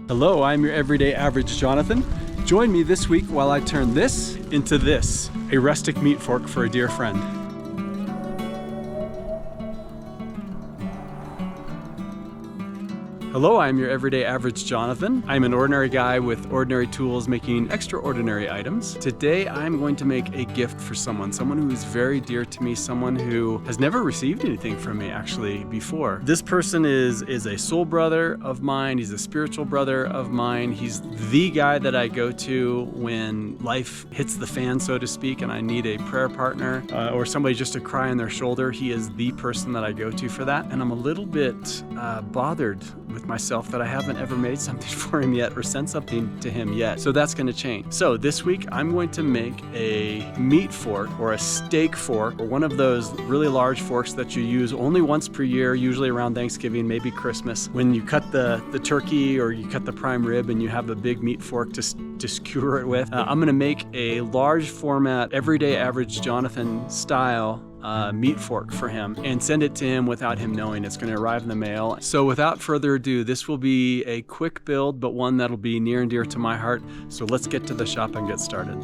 Hello, I'm your everyday average Jonathan. Join me this week while I turn this into this, a rustic meat fork for a dear friend. Hello, I'm your everyday average Jonathan. I'm an ordinary guy with ordinary tools making extraordinary items. Today I'm going to make a gift for someone who is very dear to me, someone who has never received anything from me actually before. This person is a soul brother of mine, he's a spiritual brother of mine, he's the guy that I go to when life hits the fan, so to speak, and I need a prayer partner or somebody just to cry on their shoulder. He is the person that I go to for that, and I'm a little bit bothered with myself that I haven't ever made something for him yet or sent something to him yet. So that's going to change. So this week I'm going to make a meat fork or a steak fork, or one of those really large forks that you use only once per year, usually around Thanksgiving, maybe Christmas, when you cut the turkey or you cut the prime rib and you have a big meat fork to skewer it with. I'm going to make a large format, everyday average Jonathan style meat fork for him and send it to him without him knowing. It's going to arrive in the mail. So without further ado, this will be a quick build, but one that'll be near and dear to my heart. So let's get to the shop and get started.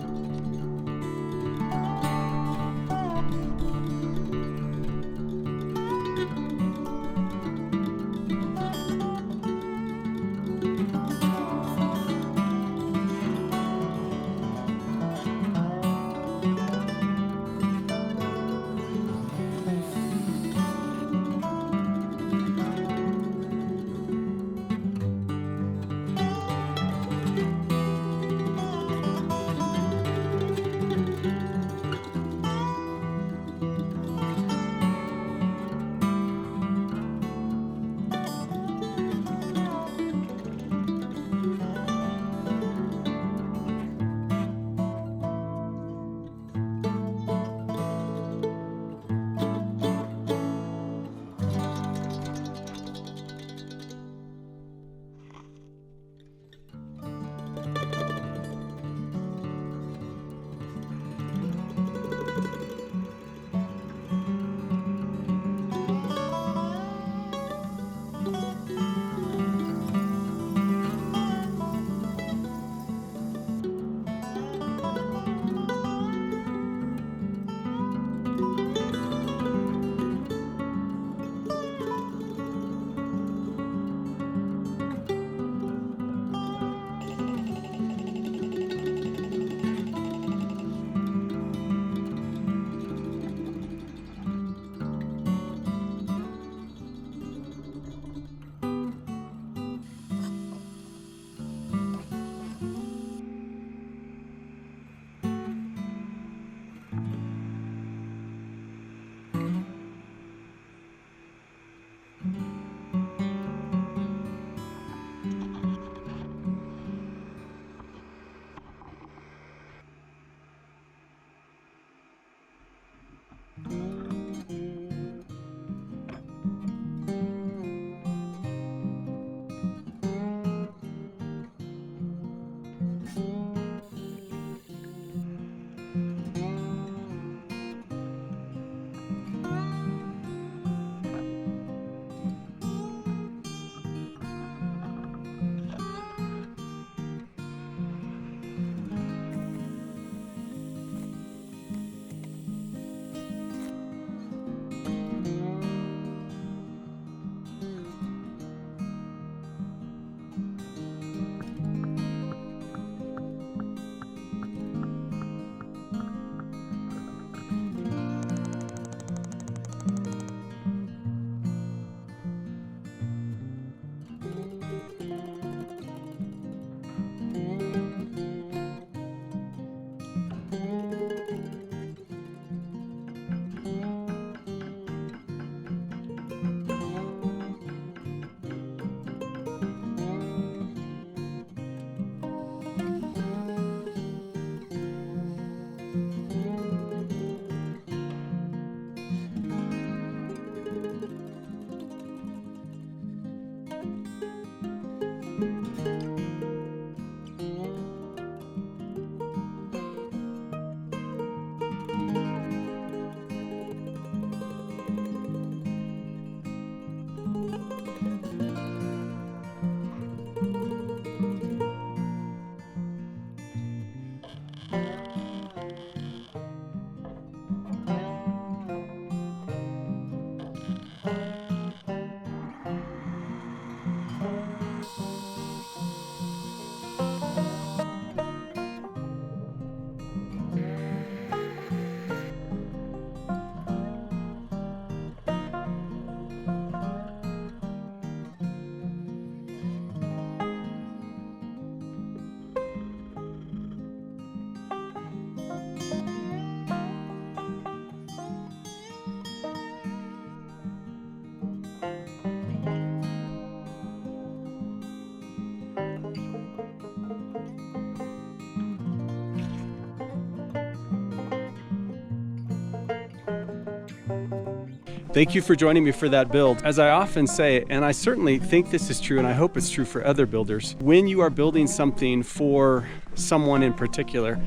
Thank you for joining me for that build. As I often say, and I certainly think this is true, and I hope it's true for other builders, when you are building something for someone in particular,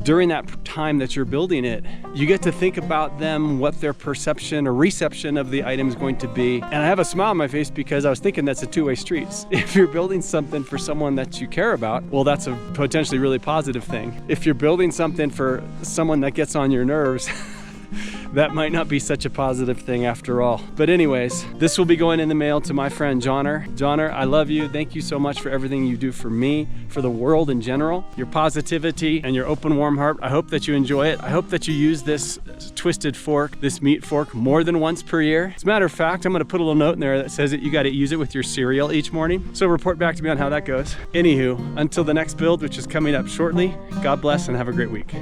during that time that you're building it, you get to think about them, what their perception or reception of the item is going to be. And I have a smile on my face because I was thinking that's a two-way street. If you're building something for someone that you care about, well, that's a potentially really positive thing. If you're building something for someone that gets on your nerves, that might not be such a positive thing after all. But anyways, this will be going in the mail to my friend Johnner. Johnner, I love you. Thank you so much for everything you do for me, for the world in general. Your positivity and your open, warm heart. I hope that you enjoy it. I hope that you use this twisted fork, this meat fork, more than once per year. As a matter of fact, I'm gonna put a little note in there that says that you gotta use it with your cereal each morning. So report back to me on how that goes. Anywho, until the next build, which is coming up shortly, God bless and have a great week.